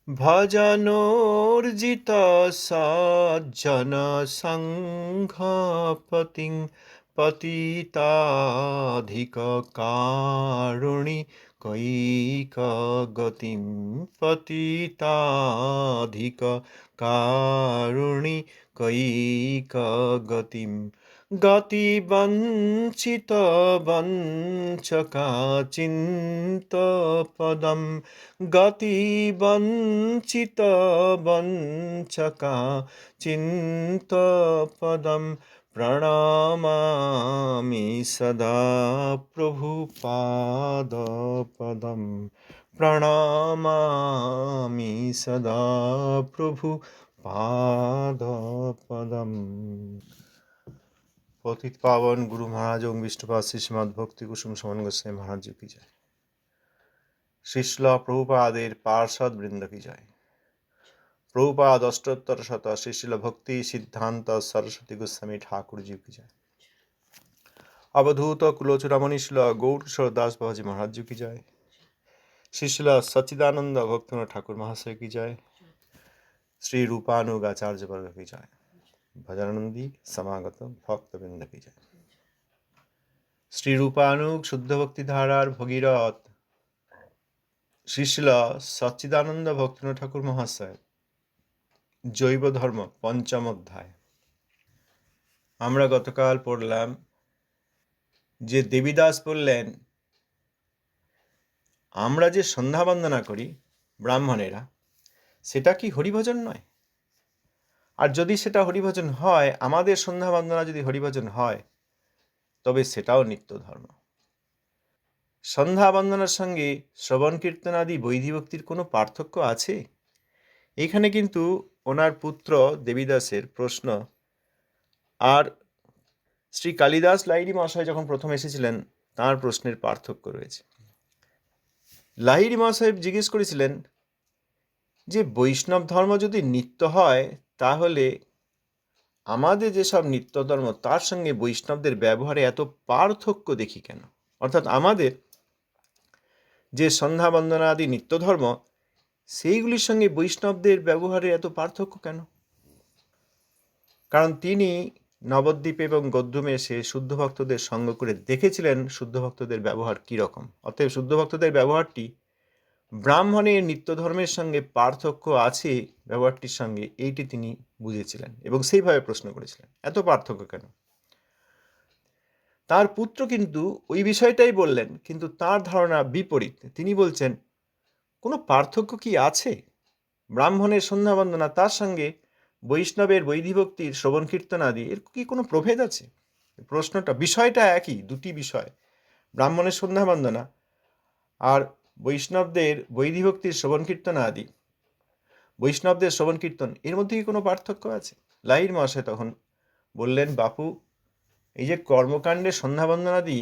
ভজনোর্জিত সজ্জন সংঘপতিং পতিতাধিক কারুণি কৈকগতিম পতিতাধিক কারুণি কৈকগতিম গতিবঞ্চিত বঞ্চকাচিন্তপদম গতিবঞ্চিত বঞ্চকা চিন্তপদম প্রণমামি সদা প্রভুপাদপদম প্রণমামি সদা প্রভুপাদপদম। পতিত পাवन गुरु महाराज ओम विष्णुपाद श्री श्रीमद् भक्ति कुसुम समन गोस्वामी महाराज जी की जय। श्रीश्रील प्रभुपादेर पार्षद बृंद की जय। प्रभुपाद अष्टोत्तर शत श्रीश्रील भक्ति सिद्धांत सरस्वती गोस्वामी ठाकुर जी की जय। अवधूत कुलोचूड़ामणि श्रील गौर किशोर दास बाबाजी महाराज जी की जय। श्रीश्रील सच्चिदानंद भक्तनाथ ठाकुर महाशय की जय। श्री रूपानुग आचार्य वर्ग की जय। भजनानंदी समागत भक्तवृंद की जय। श्री रूपानुग शुद्ध भक्ति धारार भगीरथ श्रीश्रील सच्चिदानंद भक्तनाथ ठाकुर महाशय जैव धर्म पंचम अध्याय। আমরা গতকাল পড়লাম যে দেবীদাস বললেন, আমরা যে সন্ধ্যা বন্দনা করি ব্রাহ্মণেরা, সেটা কি হরিভজন নয়? আর যদি সেটা হরিভজন হয়, আমাদের সন্ধ্যা বন্দনা যদি হরিভজন হয়, তবে সেটাও নিত্য ধর্ম। সন্ধ্যা বন্দনার সঙ্গে শ্রবণ কীর্তন আদি বৈধি ভক্তির কোনো পার্থক্য আছে? এখানে কিন্তু ওনার পুত্র দেবীদাসের প্রশ্ন। আর শ্রী কালিদাস লাহিড়ী মহাশয় যখন প্রথম এসেছিলেন, তাঁর প্রশ্নের পার্থক্য রয়েছে। লাহিড়ী মহাশয় জিজ্ঞেস করেছিলেন যে বৈষ্ণব ধর্ম যদি নিত্য হয়, তাহলে আমাদের যেসব নিত্য ধর্ম তার সঙ্গে বৈষ্ণবদের ব্যবহারে এত পার্থক্য দেখি কেন? অর্থাৎ আমাদের যে সন্ধ্যা বন্দনা আদি নিত্য ধর্ম, সেইগুলির সঙ্গে বৈষ্ণবদের ব্যবহারে এত পার্থক্য কেন? কারণ তিনি নবদ্বীপ এবং গদ্যমে এসে শুদ্ধ ভক্তদের সঙ্গ করে দেখেছিলেন শুদ্ধ ভক্তদের ব্যবহার কীরকম। অতএব শুদ্ধ ভক্তদের ব্যবহারটি ব্রাহ্মণের নিত্য ধর্মের সঙ্গে পার্থক্য আছে ব্যবহারটির সঙ্গে, এইটি তিনি বুঝেছিলেন এবং সেইভাবে প্রশ্ন করেছিলেন, এত পার্থক্য কেন? তার পুত্র কিন্তু ওই বিষয়টাই বললেন, কিন্তু তার ধারণা বিপরীত। তিনি বলছেন, কোনো পার্থক্য কি আছে? ব্রাহ্মণের সন্ধ্যা বন্দনা তার সঙ্গে বৈষ্ণবের বৈধিভক্তির শ্রবণ কীর্তন আদি এর কি কোনো প্রভেদ আছে? প্রশ্নটা, বিষয়টা একই, দুটি বিষয়, ব্রাহ্মণের সন্ধ্যা বন্দনা আর বৈষ্ণবদের বৈধিভক্তির শ্রবণ কীর্তন আদি, বৈষ্ণবদের শ্রবণ কীর্তন, এর মধ্যে কি কোনো পার্থক্য আছে? লাহিড়ী মহাশয় তখন বললেন, বাপু, এই যে কর্মকাণ্ডের সন্ধ্যা বন্দনাদি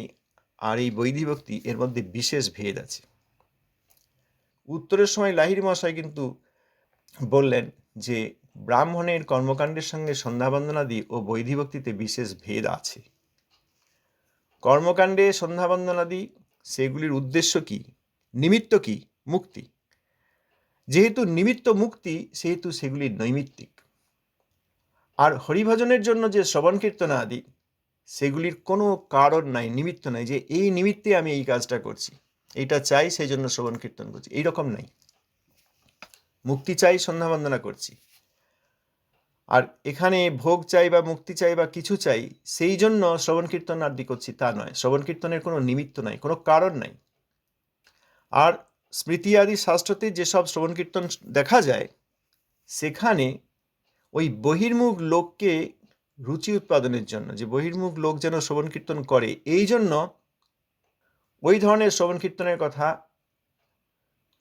আর এই বৈধিভক্তি, এর মধ্যে বিশেষ ভেদ আছে। উত্তরের সময় লাহিড়ী মহাশয় কিন্তু বললেন যে ব্রাহ্মণের কর্মকাণ্ডের সঙ্গে সন্ধ্যা বন্দনাদি ও বৈধিভক্তিতে বিশেষ ভেদ আছে। কর্মকাণ্ডে সন্ধ্যা বন্দনাদি, সেগুলির উদ্দেশ্য কি, নিমিত্ত কি? মুক্তি। যেহেতু নিমিত্ত মুক্তি, সেহেতু সেগুলি নৈমিত্তিক। আর হরিভজনের জন্য যে শ্রবণ কীর্তন আদি, সেগুলির কোনো কারণ নাই, নিমিত্ত নাই, যে এই নিমিত্তে আমি এই কাজটা করছি, এইটা চাই সেই জন্য শ্রবণ কীর্তন করছি, এইরকম নাই। মুক্তি চাই, সন্ধ্যা বন্দনা করছি। আর এখানে ভোগ চাই বা মুক্তি চাই বা কিছু চাই, সেই জন্য শ্রবণ কীর্তন আদি করছি, তা নয়। শ্রবণ কীর্তনের কোনো নিমিত্ত নাই, কোনো কারণ নাই। আর স্মৃতি আদি শাস্ত্রতে যেসব শ্রবণ কীর্তন দেখা যায়, সেখানে ওই বহির্মুখ লোককে রুচি উৎপাদনের জন্য, যে বহির্মুখ লোক যেন শ্রবণ কীর্তন করে, এই জন্য ওই ধরনের শ্রবণ কীর্তনের কথা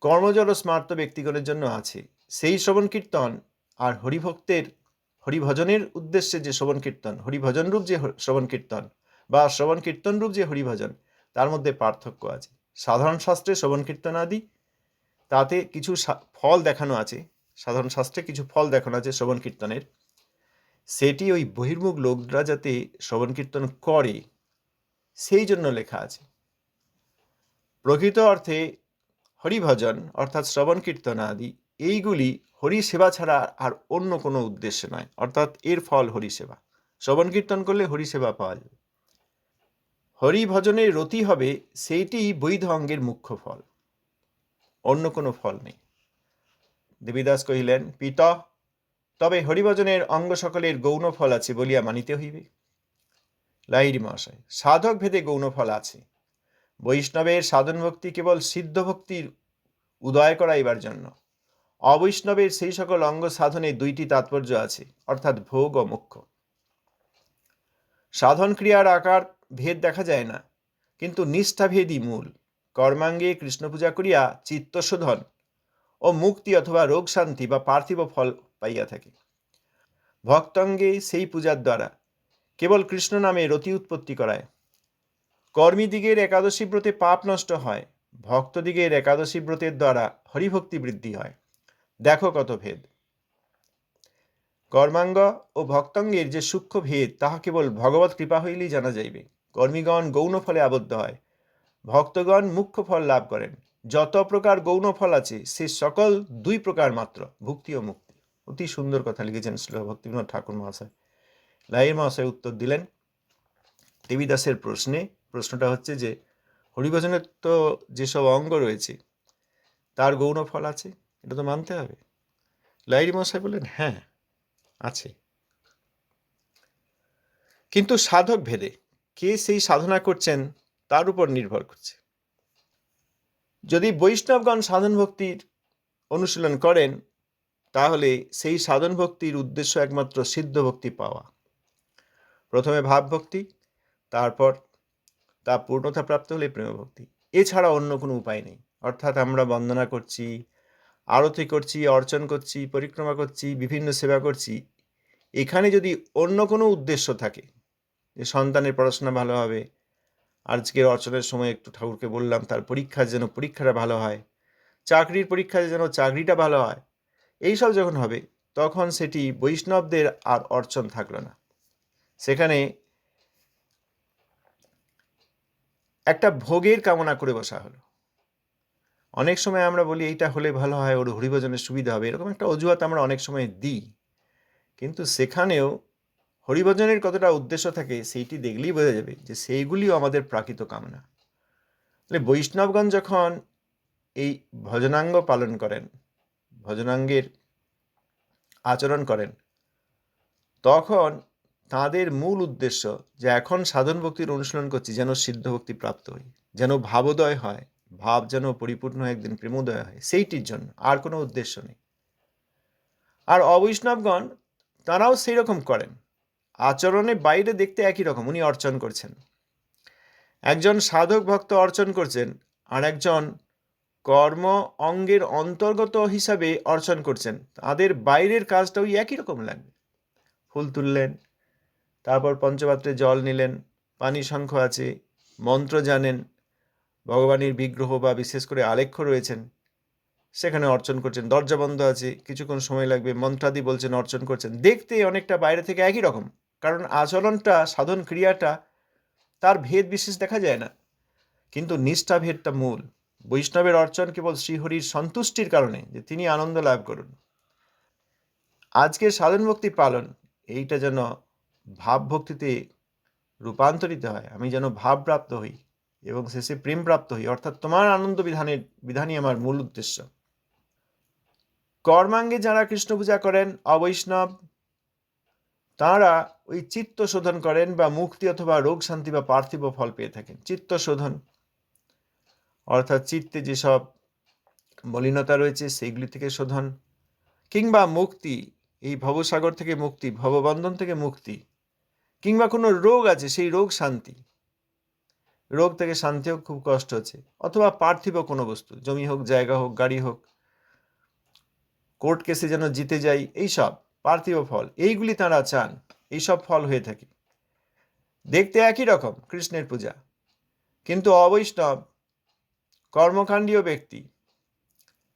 কর্মজড় স্মার্ত ব্যক্তিগণের জন্য আছে। সেই শ্রবণ কীর্তন আর হরিভক্তের হরিভজনের উদ্দেশ্যে যে শ্রবণ কীর্তন, হরিভজন রূপ যে শ্রবণ কীর্তন বা শ্রবণ কীর্তন রূপ যে হরিভজন, তার মধ্যে পার্থক্য আছে। সাধারণ শাস্ত্রে শ্রবণ কীর্তন আদি, তাতে কিছু ফল দেখানো আছে, সাধারণ শাস্ত্রে কিছু ফল দেখানো আছে শ্রবণ কীর্তনের, সেটি ওই বহির্মুখ লোকরা যাতে শ্রবণ কীর্তন করে, সেই জন্য লেখা আছে। প্রকৃত অর্থে হরিভজন অর্থাৎ শ্রবণ কীর্তন আদি এইগুলি হরি সেবা ছাড়া আর অন্য কোনো উদ্দেশ্য নয়, অর্থাৎ এর ফল হরি সেবা। শ্রবণ কীর্তন করলে হরি সেবা পাওয়া যাবে। হরি ভজনের রতি হবে, সেইটি বৈধ অঙ্গের মুখ্য ফল, অন্য কোনো ফল নেই। দেবীদাস কহিলেন, পিত তবে হরিভজনের অঙ্গ সকলের গৌণ ফল আছে বলিয়া মানিতে হইবে। লাহিড়ী মহাশয়, সাধক ভেদে গৌণ ফল আছে। বৈষ্ণবের সাধন ভক্তি কেবল সিদ্ধ ভক্তির উদয় করাইবার জন্য। অবৈষ্ণবের সেই সকল অঙ্গ সাধনে দুইটি তাৎপর্য আছে, অর্থাৎ ভোগ ও মোক্ষ। সাধন ক্রিয়ার আকার ভেদ দেখা যায় না, কিন্তু নিষ্ঠাভেদই মূল। কর্মাঙ্গে কৃষ্ণ পূজা করিয়া চিত্তশোধন ও মুক্তি অথবা রোগ শান্তি বা পার্থিব ফল পাইয়া থাকে। ভক্তঙ্গে সেই পূজার দ্বারা কেবল কৃষ্ণ নামে রতি উৎপত্তি করায়। কর্মীদিগের একাদশী ব্রতে পাপ নষ্ট হয়, ভক্তদিগের একাদশী ব্রতের দ্বারা হরিভক্তি বৃদ্ধি হয়। দেখো কত ভেদ। কর্মাঙ্গ ও ভক্তাঙ্গের যে সূক্ষ্ম ভেদ, তাহা কেবল ভগবৎ কৃপা হইলেই জানা যাইবে। কর্মীগণ গৌণ ফলে আবদ্ধ হয়, ভক্তগণ মুখ্য ফল লাভ করেন। যত প্রকার গৌণ ফল আছে, সে সকল দুই প্রকার মাত্র, ভক্তি ও মুক্তি। অতি সুন্দর কথা লিখেছেন শ্রীল ভক্তিবিনোদ ঠাকুর মহাশয়। লাহিড়ী মহাশয় উত্তর দিলেন দেবীদাসের প্রশ্নে। প্রশ্নটা হচ্ছে যে হরিভজনের তো যেসব অঙ্গ রয়েছে তার গৌণ ফল আছে, এটা তো মানতে হবে। লাহিড়ী মহাশয় বললেন, হ্যাঁ আছে, কিন্তু সাধক ভেদে কে সেই সাধনা করছেন তার উপর নির্ভর করছে। যদি বৈষ্ণবগণ সাধন ভক্তির অনুশীলন করেন, তাহলে সেই সাধন ভক্তির উদ্দেশ্য একমাত্র সিদ্ধ ভক্তি পাওয়া। প্রথমে ভাব ভক্তি, তারপর তা পূর্ণতা প্রাপ্ত হলে প্রেম ভক্তি। এছাড়া অন্য কোনো উপায় নেই। অর্থাৎ আমরা বন্দনা করছি, আরতি করছি, অর্চন করছি, পরিক্রমা করছি, বিভিন্ন সেবা করছি, এখানে যদি অন্য কোনো উদ্দেশ্য থাকে, যে সন্তানের পড়াশোনা ভালো হবে, আজকের অর্চনের সময় একটু ঠাকুরকে বললাম তার পরীক্ষার যেন পরীক্ষাটা ভালো হয়, চাকরির পরীক্ষায় যেন চাকরিটা ভালো হয়, এইসব যখন হবে তখন সেটি বৈষ্ণবদের আর অর্চন থাকলো না। সেখানে একটা ভোগের কামনা করে বসা হলো। অনেক সময় আমরা বলি এইটা হলে ভালো হয়, ওর হরিভজনের সুবিধা হবে, এরকম একটা অজুহাত আমরা অনেক সময় দিই। কিন্তু সেখানেও হরিভজনের কতটা উদ্দেশ্য থাকে সেইটি দেখলেই বোঝা যাবে যে সেইগুলিও আমাদের প্রাকৃত কামনা। তাহলে বৈষ্ণবগণ যখন এই ভজনাঙ্গ পালন করেন, ভজনাঙ্গের আচরণ করেন, তখন তাদের মূল উদ্দেশ্য যে এখন সাধন ভক্তির অনুশীলন করছি যেন সিদ্ধ ভক্তি প্রাপ্ত হই, যেন ভাবোদয় হয়, ভাব যেন পরিপূর্ণ একদিন প্রেমোদয় হয়, সেইটির জন্য, আর কোনো উদ্দেশ্য নেই। আর অবৈষ্ণবগণ তারাও সেই রকম করেন, আচরণে বাইরে দেখতে একই রকম, উনি অর্চন করছেন। একজন সাধক ভক্ত অর্চন করছেন, আর একজন কর্ম অঙ্গের অন্তর্গত হিসাবে অর্চন করছেন, তাদের বাইরের কাজটা ওই একই রকম লাগবে। ফুল তুললেন, তারপর পঞ্চপাত্রে জল নিলেন, পানি শঙ্খ আছে, মন্ত্র জানেন, ভগবানের বিগ্রহ বা বিশেষ করে আলেখ্য রয়েছেন, সেখানে অর্চন করছেন, দরজা বন্ধ আছে, কিছুক্ষণ সময় লাগবে, মন্ত্রাদি বলছেন, অর্চন করছেন। দেখতে অনেকটা বাইরে থেকে একই রকম, কারণ আচরণটা, সাধন ক্রিয়াটা তার ভেদ বিশেষ দেখা যায় না, কিন্তু নিষ্ঠা ভেদটা মূল। বৈষ্ণবের অর্চন কেবল শ্রীহরির সন্তুষ্টির কারণে, যে তিনি আনন্দ লাভ করুন। আজকের সাধন ভক্তি পালন, এইটা যেন ভাব ভক্তিতে রূপান্তরিত হয়, আমি যেন ভাব প্রাপ্ত হই এবং শেষে প্রেম প্রাপ্ত হই, অর্থাৎ তোমার আনন্দ বিধানই আমার মূল উদ্দেশ্য। কর্মাঙ্গে যারা কৃষ্ণ পূজা করেন, অবৈষ্ণব, তাঁরা ওই চিত্ত শোধন করেন বা মুক্তি অথবা রোগ শান্তি বা পার্থিব ফল পেয়ে থাকেন। চিত্ত শোধন অর্থাৎ চিত্তে যেসব মলিনতা রয়েছে সেইগুলি থেকে শোধন, কিংবা মুক্তি, এই ভবসাগর থেকে মুক্তি, ভববন্ধন থেকে মুক্তি, কিংবা কোনো রোগ আছে সেই রোগ শান্তি, রোগ থেকে শান্তি হোক, খুব কষ্ট হচ্ছে, অথবা পার্থিব কোনো বস্তু, জমি হোক, জায়গা হোক, গাড়ি হোক, কোর্ট কেসে যেন জিতে যাই, এইসব পার্থিব ফল, এইগুলি তাঁরা চান। এইসব ফল হয়ে থাকে, দেখতে একই রকম কৃষ্ণের পূজা, কিন্তু অবৈষ্ণব কর্মকাণ্ডীয় ব্যক্তি,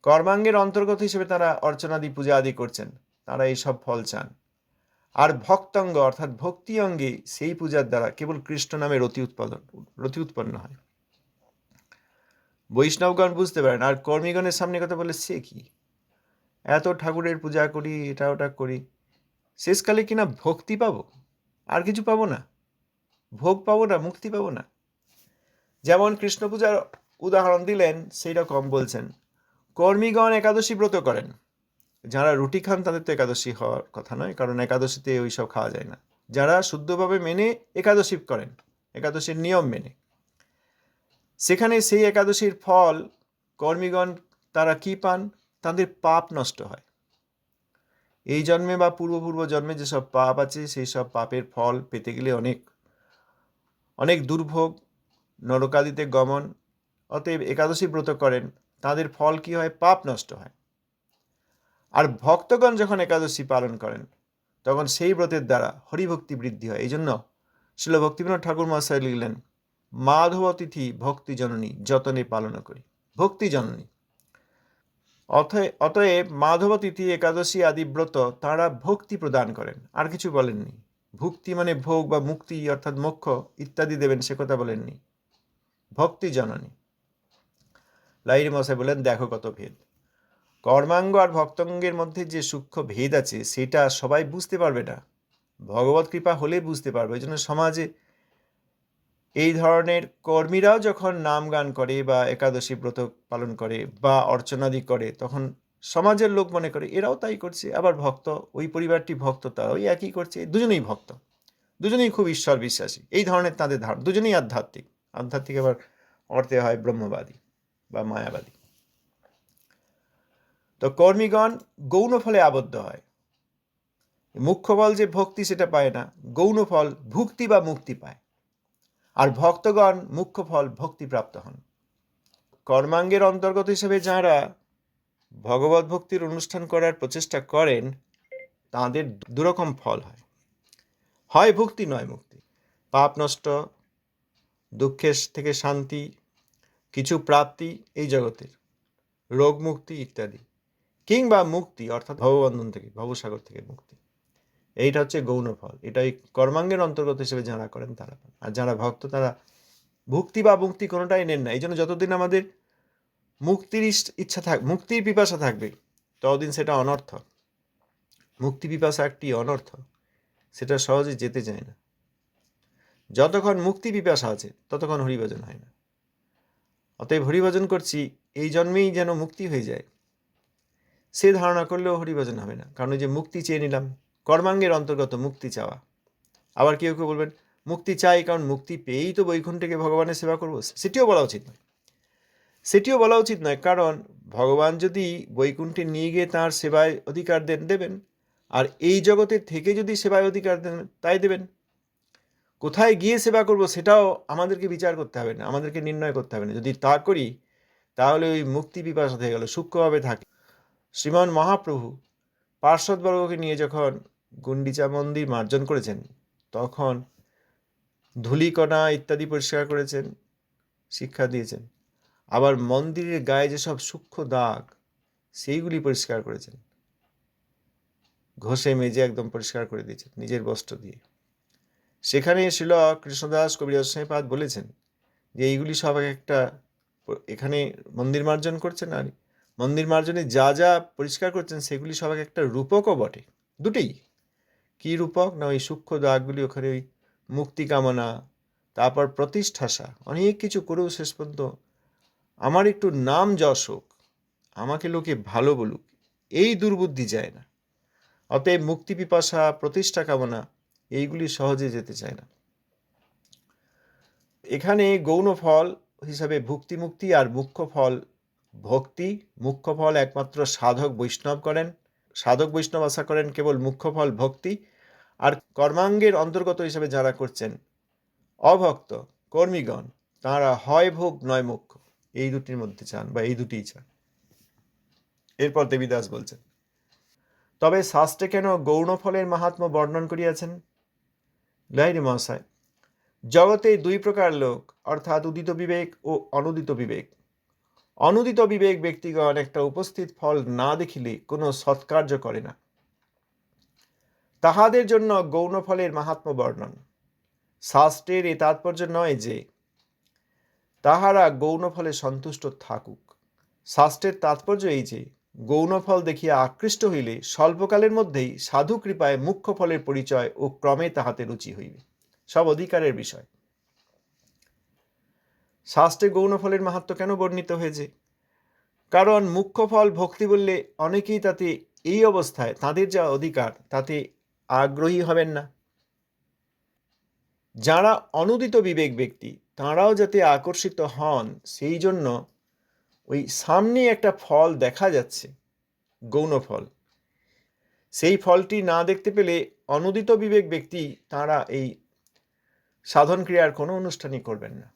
কর্মাঙ্গের অন্তর্গত হিসেবে তারা অর্চনাদি পূজা আদি করছেন, তারা এইসব ফল চান। আর ভক্তাঙ্গ অর্থাৎ ভক্তি অঙ্গে সেই পূজার দ্বারা কেবল কৃষ্ণ নামে রতি উৎপন্ন হয়। বৈষ্ণবগণ বুঝতে পারেন, আর কর্মীগণের সামনে কথা বলে সে কি, এত ঠাকুরের পূজা করি, এটা ওটা করি, শেষকালে কিনা ভক্তি পাবো, আর কিছু পাবো না, ভোগ পাবো না, মুক্তি পাবো না। যেমন কৃষ্ণ পূজার উদাহরণ দিলেন, সেই রকম বলছেন কর্মীগণ একাদশী ব্রত করেন। যারা রুটি খান তাদের তো একাদশী হওয়ার কথা নয়, কারণ একাদশীতে ওই সব খাওয়া যায় না। যারা শুদ্ধভাবে মেনে একাদশী করেন, একাদশীর নিয়ম মেনে, সেখানে সেই একাদশীর ফল কর্মীগণ তারা কি পান? তাদের পাপ নষ্ট হয়। এই জন্মে বা পূর্ব জন্মে যেসব পাপ আছে, সেই সব পাপের ফল পেতে গেলে অনেক অনেক দুর্ভোগ, নরকাদিতে গমন। অতএব একাদশী ব্রত করেন, তাদের ফল কি হয়? পাপ নষ্ট হয়। আর ভক্তগণ যখন একাদশী পালন করেন, তখন সেই ব্রতের দ্বারা হরিভক্তি বৃদ্ধি হয়। এই জন্য শ্রীল ভক্তিবিনোদ ঠাকুর মহাশয় লিখলেন, মাধব তিথি ভক্তি জননী যতনে পালন করি। ভক্তি জননী, অতএব মাধব তিথি, একাদশী আদি ব্রত তাঁরা ভক্তি প্রদান করেন, আর কিছু বলেননি। ভুক্তি মানে ভোগ বা মুক্তি অর্থাৎ মোক্ষ ইত্যাদি দেবেন, সে কথা বলেননি। ভক্তি জননী। লাহিড়ী মশাই বলেন, দেখো কত ভেদ। কর্মাঙ্গ আর ভক্তাঙ্গের মধ্যে যে সূক্ষ্ম ভেদ আছে, সেটা সবাই বুঝতে পারবে না, ভগবত কৃপা হলে বুঝতে পারবে। এই জন্য সমাজে এই ধরনের কর্মীরাও যখন নাম গান করে বা একাদশী ব্রত পালন করে বা অর্চনাদি করে, তখন সমাজের লোক মনে করে এরাও তাই করছে। আবার ভক্ত, ওই পরিবারটি ভক্ত, তারা ওই একই করছে। দুজনেই ভক্ত, দুজনেই খুব ঈশ্বর বিশ্বাসী, এই ধরনের তাদের ধারণা। দুজনেই আধ্যাত্মিক। আধ্যাত্মিক আবার অর্থে হয় ব্রহ্মবাদী বা মায়াবাদী। তো কর্মীগণ গৌণ ফলে আবদ্ধ হয়। মুখ্য ফল যে ভক্তি, সেটা পায় না, গৌণ ফল ভুক্তি বা মুক্তি পায়। আর ভক্তগণ মুখ্য ফল ভক্তিপ্রাপ্ত হন। কর্মাঙ্গের অন্তর্গত হিসেবে যাঁরা ভগবত ভক্তির অনুষ্ঠান করার প্রচেষ্টা করেন, তাঁদের দুরকম ফল হয়, হয় ভক্তি নয় মুক্তি। পাপ নষ্ট, দুঃখের থেকে শান্তি, কিছু প্রাপ্তি এই জগতের, রোগ মুক্তি ইত্যাদি, কিংবা মুক্তি অর্থাৎ ভববন্ধন থেকে, ভবসাগর থেকে মুক্তি। এইটা হচ্ছে গৌণ ফল। এটাই কর্মাঙ্গের অন্তর্গত হিসেবে যারা করেন তারা পান। আর যারা ভক্ত, তারা ভুক্তি বা মুক্তি কোনোটাই নেন না। এই জন্য যতদিন আমাদের মুক্তির ইচ্ছা মুক্তির পিপাসা থাকবে, ততদিন সেটা অনর্থ। মুক্তি পিপাসা একটি অনর্থ, সেটা সহজে যেতে চায় না। যতক্ষণ মুক্তি পিপাসা আছে, ততক্ষণ হরিভজন হয় না। অতএব হরিভজন করছি এই জন্মেই যেন মুক্তি হয়ে যায়, সে ধারণা করলেও হরিভজন হবে না। কারণ ওই যে মুক্তি চেয়ে নিলাম, কর্মাঙ্গের অন্তর্গত মুক্তি চাওয়া। আবার কেউ কেউ বলবেন মুক্তি চাই কারণ মুক্তি পেয়েই তো বৈকুণ্ঠে ভগবানের সেবা করবো, সেটিও বলা উচিত নয়। সেটিও বলা উচিত নয়, কারণ ভগবান যদি বৈকুণ্ঠে নিয়ে গিয়ে তাঁর সেবায় অধিকার দেবেন, আর এই জগতে থেকে যদি সেবায় অধিকার দেন, তাই দেবেন। কোথায় গিয়ে সেবা করব সেটাও আমাদেরকে বিচার করতে হবে না, আমাদেরকে নির্ণয় করতে হবে না। যদি তা করি, তাহলে ওই মুক্তি পিপাসা হয়ে গেল, সূক্ষ্মভাবে থাকে। শ্রীমান মহাপ্রভু পার্শ্বদবর্গকে নিয়ে যখন গুন্ডিচা মন্দির মার্জন করেছেন, তখন ধূলিকণা ইত্যাদি পরিষ্কার করেছেন, শিক্ষা দিয়েছেন। আবার মন্দিরের গায়ে যেসব সূক্ষ্ম দাগ, সেইগুলি পরিষ্কার করেছেন, ঘষে মেজে একদম পরিষ্কার করে দিয়েছেন নিজের বস্ত্র দিয়ে। সেখানে শ্রীল কৃষ্ণদাস কবিরাজ স্বামীপাদ বলেছেন যে এইগুলি সব একটা, এখানে মন্দির মার্জন করছেন, আর মন্দির মার্জনে যা যা পরিষ্কার করছেন সেগুলি সব একটা রূপকও বটে। দুটেই। কি রূপক না, ওই সূক্ষ্ম দাগগুলি ওখানে ওই মুক্তি কামনা, তারপর প্রতিষ্ঠাসা, অনেক কিছু করেও শেষ পর্যন্ত আমার একটু নাম যশ হোক, আমাকে লোকে ভালো বলুক, এই দুর্বুদ্ধি যায় না। অতএব মুক্তি পিপাসা, প্রতিষ্ঠা কামনা, এইগুলি সহজে যেতে চায় না। এখানে গৌণ ফল হিসাবে ভুক্তি মুক্তি আর মুখ্য ফল ভক্তি। মুখ্য ফল একমাত্র সাধক বৈষ্ণব করেন, সাধক বৈষ্ণব আশা করেন কেবল মুখ্য ফল ভক্তি। আর কর্মাঙ্গের অন্তর্গত হিসাবে যারা করছেন অভক্ত কর্মীগণ, তাঁরা হয় ভোগ নয় মুখ্য, এই দুটির মধ্যে চান বা এই দুটিই চান। এরপর দেবীদাস বলছেন, তবে শাস্ত্রে কেন গৌণ ফলের মাহাত্ম্য বর্ণন করিয়াছেন? লাহিড়ী মহাশয়, জগতে দুই প্রকার লোক, অর্থাৎ উদিত বিবেক ও অনুদিত বিবেক। অনুদিত বিবেক ব্যক্তিগণ একটা উপস্থিত ফল না দেখিলে কোনো সৎকার্য করে না, তাহাদের জন্য গৌণ ফলের মাহাত্ম্য বর্ণন। শাস্ত্রের এ তাৎপর্য নয় যে তাহারা গৌণ ফলে সন্তুষ্ট থাকুক। শাস্ত্রের তাৎপর্য এই যে গৌণ ফল দেখিয়া আকৃষ্ট হইলে স্বল্পকালের মধ্যেই সাধু কৃপায় মুখ্য ফলের পরিচয় ও ক্রমে তাহাতে রুচি হইবে। সব অধিকারের বিষয়। শাস্ত্রে গৌণ ফলের মাহাত্ম্য কেন বর্ণিত হয়েছে? কারণ মুখ্য ফল ভক্তি বললে অনেকেই তাতে এই অবস্থায় তাদের যা অধিকার তাতে আগ্রহী হবেন না। যারা অনুদিত বিবেক ব্যক্তি তাঁরাও যাতে আকর্ষিত হন সেই জন্য ওই সামনে একটা ফল দেখা যাচ্ছে, গৌণ ফল, সেই ফলটি না দেখতে পেলে অনুদিত বিবেক ব্যক্তি তাঁরা এই সাধন ক্রিয়ার কোনো অনুষ্ঠানই করবেন না।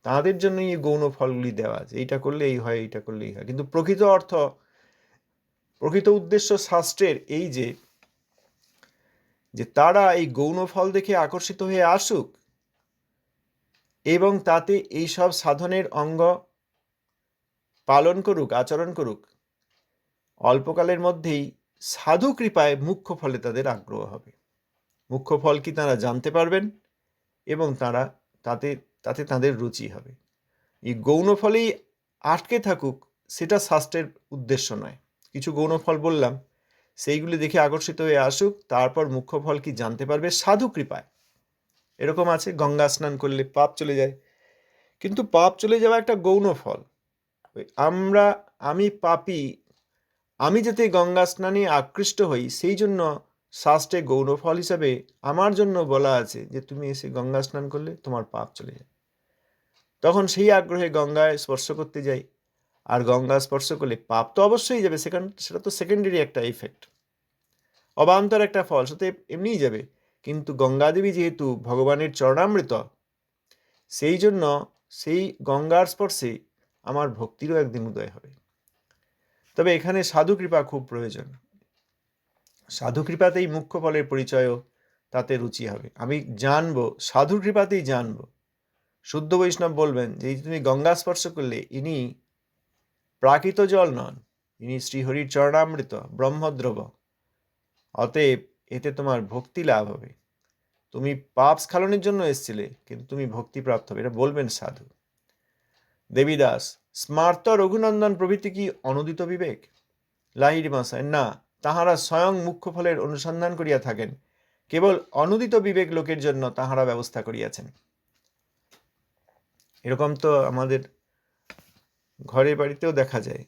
তাদের জন্যই এই গৌণ ফলগুলি দেওয়া আছে, এইটা করলে এই হয়, এইটা করলে এই হয়। কিন্তু প্রকৃত অর্থ, প্রকৃত উদ্দেশ্য শাস্ত্রের এই যে তারা এই গৌণ ফল দেখে আকর্ষিত হয়ে আসুক এবং তাতে এই সব সাধনের অঙ্গ পালন করুক, আচরণ করুক। অল্পকালের মধ্যেই সাধু কৃপায় মুখ্য ফলে তাদের আগ্রহ হবে। মুখ্য ফল কি তারা জানতে পারবেন এবং তারা তাতে তাদের রুচি হবে। এই গৌণ ফলেই আটকে থাকুক সেটা শাস্ত্রের উদ্দেশ্য নয়। কিছু গৌণ ফল বললাম, সেইগুলি দেখে আকর্ষিত হয়ে আসুক, তারপর মুখ্য ফল কি জানতে পারবে সাধু কৃপায়। এরকম আছে, গঙ্গা স্নান করলে পাপ চলে যায়, কিন্তু পাপ চলে যাওয়া একটা গৌণ ফল। আমি পাপী, আমি যাতে গঙ্গা স্নানে আকৃষ্ট হই সেই জন্য শাস্ত্রে গৌণ ফল হিসাবে আমার জন্য বলা আছে যে তুমি এসে গঙ্গা স্নান করলে তোমার পাপ চলে যায়। তখন সেই আগ্রহে গঙ্গায় স্পর্শ করতে যাই, আর গঙ্গা স্পর্শ করলে পাপ তো অবশ্যই যাবে, সেটা তো সেকেন্ডারি একটা ইফেক্ট, অবান্তর একটা ফল, সেটা এমনিই যাবে। কিন্তু গঙ্গাদেবী যেহেতু ভগবানের চরণামৃত, সেই জন্য সেই গঙ্গার স্পর্শে আমার ভক্তিরও একদিন উদয় হবে। তবে এখানে সাধু কৃপা খুব প্রয়োজন। সাধু কৃপাতেই মুখ্য ফলের পরিচয়ও তাতে রুচি হবে। আমি জানবো, সাধু কৃপাতেই জানবো। শুদ্ধ বৈষ্ণব বলবেন যে তুমি গঙ্গা স্পর্শ করলে ইনি প্রাকৃত জল নন, ইনি শ্রীহরির চরণামৃত, ব্রহ্মদ্রব। অতএব এতে তোমার ভক্তি লাভ হবে। তুমি পাপ স্খলনের জন্য এসেছিলে, কিন্তু তুমি ভক্তিপ্রাপ্ত হবে, এটা বলবেন সাধু। দেবীদাস, স্মার্ত রঘুনন্দন প্রভৃতি কি অনুদিত বিবেক? লাহিড়ী মশাই, না, তাহারা স্বয়ং মুখ্য ফলের অনুসন্ধান করিয়া থাকেন, কেবল অনুদিত বিবেক লোকের জন্য তাহারা ব্যবস্থা করিয়াছেন। এরকম তো আমাদের ঘরে বাড়িতেও দেখা যায়।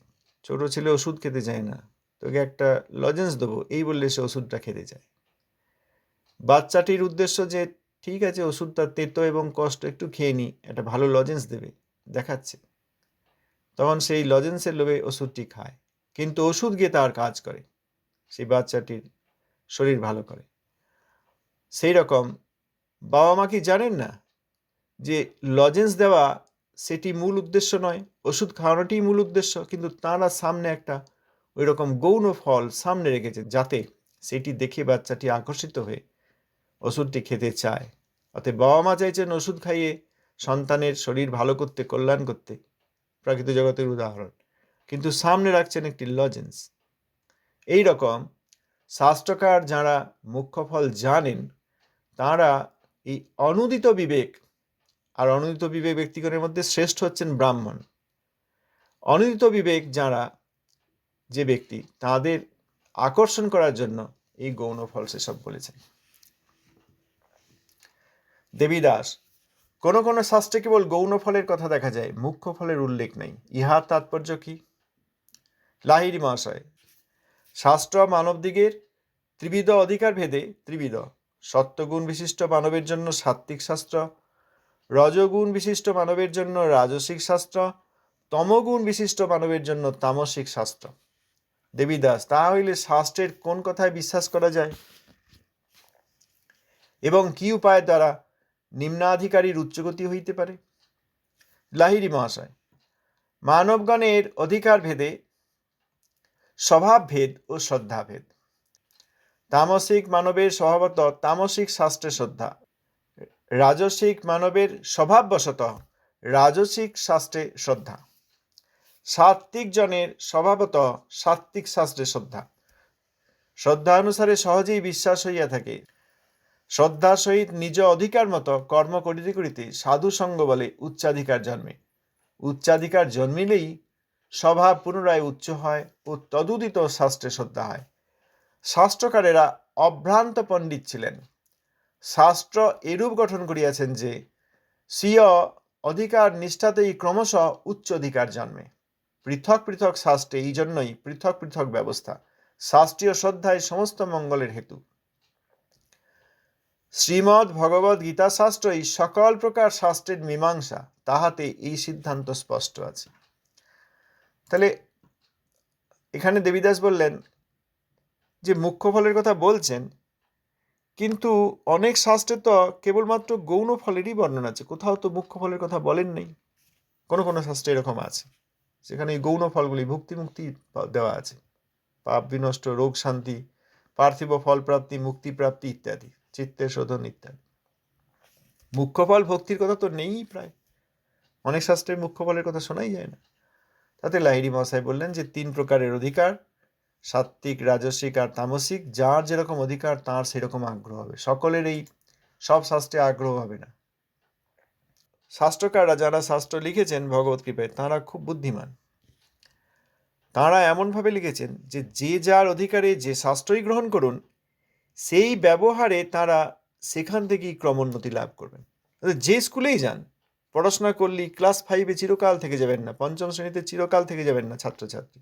ছোট ছেলে ওষুধ খেতে চায় না, তোকে একটা লজেন্স দেবো এই বললে সে ওষুধটা খেতে চায়। বাচ্চাটির উদ্দেশ্য যে ঠিক আছে ওষুধটা তেতো এবং কষ্ট, একটু খেয়ে নি, একটা ভালো লজেন্স দেবে দেখাচ্ছে, তখন সেই লজেন্সের লোভে ওষুধটি খায়, কিন্তু ওষুধ গিয়ে তার কাজ করে, সেই বাচ্চাটির শরীর ভালো করে। সেই রকম বাবা মা কি জানেন না যে লজেন্স দেওয়া সেটি মূল উদ্দেশ্য নয়, ওষুধ খাওয়ানোটি মূল উদ্দেশ্য, কিন্তু তারা সামনে একটা ওই রকম গৌণ ফল সামনে রেখেছে যাতে সেটি দেখে বাচ্চাটি আকর্ষিত হয়ে ওষুধটি খেতে চায়। অতএব বাবা মা চাইছেন ওষুধ খাইয়ে সন্তানের শরীর ভালো করতে, কল্যাণ করতে, প্রাকৃত জগতের উদাহরণ, কিন্তু সামনে রাখছেন একটি লজেন্স। এই রকম শাস্ত্রকার যারা মুখ্য ফল জানেন তারা এই অনুদিত বিবেক, আর অনুদিত বিবেক ব্যক্তিগণের মধ্যে শ্রেষ্ঠ হচ্ছেন ব্রাহ্মণ। অনুদিত বিবেক যারা যে ব্যক্তি, তাদের আকর্ষণ করার জন্য এই গৌণ ফল সেসব বলেছেন। দেবীদাস, কোন কোন শাস্ত্রে কেবল গৌণ ফলের কথা দেখা যায়, মুখ্য ফলের উল্লেখ নেই, ইহার তাৎপর্য কি? লাহিড়ী মহাশয়, শাস্ত্র মানবদিগের ত্রিবিধ অধিকার ভেদে ত্রিবিধ। সত্যগুণ বিশিষ্ট মানবের জন্য সাত্ত্বিক শাস্ত্র, রজগুণ বিশিষ্ট মানবের জন্য রাজসিক শাস্ত্র, তমগুণ বিশিষ্ট মানবের জন্য তামসিক শাস্ত্র। দেবীদাস, তাহা হইলে শাস্ত্রের কোন কথায় বিশ্বাস করা যায় এবং কি উপায়ের দ্বারা নিম্নাধিকারীর উচ্চগতি হইতে পারে? লাহিড়ী মহাশয়, মানবগণের অধিকার ভেদে স্বভাব ভেদ ও শ্রদ্ধা ভেদ। তামসিক মানবের স্বভাবত তামসিক শাস্ত্রে শ্রদ্ধা, রাজসিক মানবের স্বভাববশত রাজসিক শাস্ত্রে শ্রদ্ধা, সাত্ত্বিক জনের স্বভাবত সাত্ত্বিক শাস্ত্রে শ্রদ্ধা। শ্রদ্ধা অনুসারে সহজেই বিশ্বাস হইয়া থাকে। শ্রদ্ধার সহিত নিজ অধিকার মতো কর্ম করিতে করিতে সাধু সঙ্গ বলে উচ্চাধিকার জন্মে। উচ্চাধিকার জন্মিলেই স্বভাব পুনরায় উচ্চ হয় ও তদুদিত শাস্ত্রে শ্রদ্ধা হয়। শাস্ত্রকারেরা অভ্রান্ত পণ্ডিত ছিলেন। শাস্ত্র এরূপ গঠন করিয়াছেন যে স্বীয় অধিকার নিষ্ঠাতেই ক্রমশ উচ্চ অধিকার জন্মে। পৃথক পৃথক শাস্ত্রে এই জন্যই পৃথক পৃথক ব্যবস্থা। শাস্ত্রীয় শ্রদ্ধায় সমস্ত মঙ্গলের হেতু। শ্রীমদ্ ভগবদ গীতা শাস্ত্রই সকল প্রকার শাস্ত্রের মীমাংসা, তাহাতে এই সিদ্ধান্ত স্পষ্ট আছে। তাহলে এখানে দেবীদাস বললেন যে মুখ্য ফলের কথা বলছেন, কিন্তু অনেক শাস্ত্রে তো কেবলমাত্র গৌণ ফলেরই বর্ণনা আছে, কোথাও তো মুখ্য ফলের কথা বলেন নেই। কোনো কোনো শাস্ত্রে এরকম আছে সেখানে এই গৌণ ফলগুলি ভুক্তি মুক্তি দেওয়া আছে, পাপ বিনষ্ট, রোগ শান্তি, পার্থিব ফল প্রাপ্তি, মুক্তি প্রাপ্তি ইত্যাদি, চিত্তের শোধন ইত্যাদি। মুখ্য ফল ভক্তির কথা তো নেই প্রায়, অনেক শাস্ত্রের মুখ্য ফলের কথা শোনাই যায় না। তাতে লাহিড়ী মহাশয় বললেন যে 3 প্রকারের অধিকার, সাত্ত্বিক, রাজসিক আর তামসিক, যার যেরকম অধিকার তার সেরকম আগ্রহ হবে। সকলের এই সব শাস্ত্রে আগ্রহ হবে না। শাস্ত্রকাররা যারা শাস্ত্র লিখেছেন ভগবত কৃপায়, তাঁরা খুব বুদ্ধিমান। তাঁরা এমনভাবে লিখেছেন যে যে যার অধিকারে যে শাস্ত্রই গ্রহণ করুন, সেই ব্যবহারে তাঁরা সেখান থেকেই ক্রমোন্নতি লাভ করবেন। যে স্কুলেই যান, পড়াশোনা করলেই ক্লাস 5-এ চিরকাল থেকে যাবেন না, 5ম শ্রেণীতে চিরকাল থেকে যাবেন না ছাত্রছাত্রী,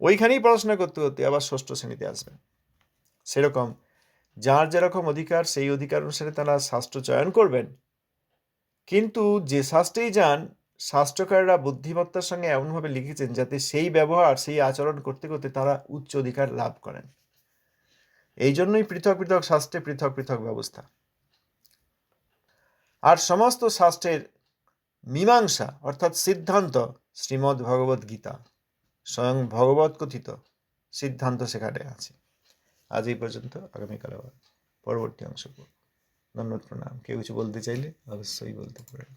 ওইখানেই পড়াশোনা করতে করতে আবার 6ষ্ঠ শ্রেণীতে আসবেন। সেরকম যার যেরকম অধিকার সেই অধিকার অনুসারে তারা শাস্ত্র চয়ন করবেন। কিন্তু যে শাস্ত্রেই যান, শাস্ত্রকাররা বুদ্ধিমত্তার সঙ্গে এমনভাবে লিখেছেন যাতে সেই ব্যবহার, সেই আচরণ করতে করতে তারা উচ্চ অধিকার লাভ করেন। এই জন্যই পৃথক পৃথক শাস্ত্রে পৃথক পৃথক ব্যবস্থা। আর সমস্ত শাস্ত্রের মীমাংসা অর্থাৎ সিদ্ধান্ত শ্রীমদ্ ভগবদ গীতা, স্বয়ং ভগবত কথিত সিদ্ধান্ত সেখানে আছে। আজ এই পর্যন্ত, আগামীকাল আবার পরবর্তী অংশ। ধন্যবাদ, প্রণাম। কেউ কিছু বলতে চাইলে অবশ্যই বলতে পারেন।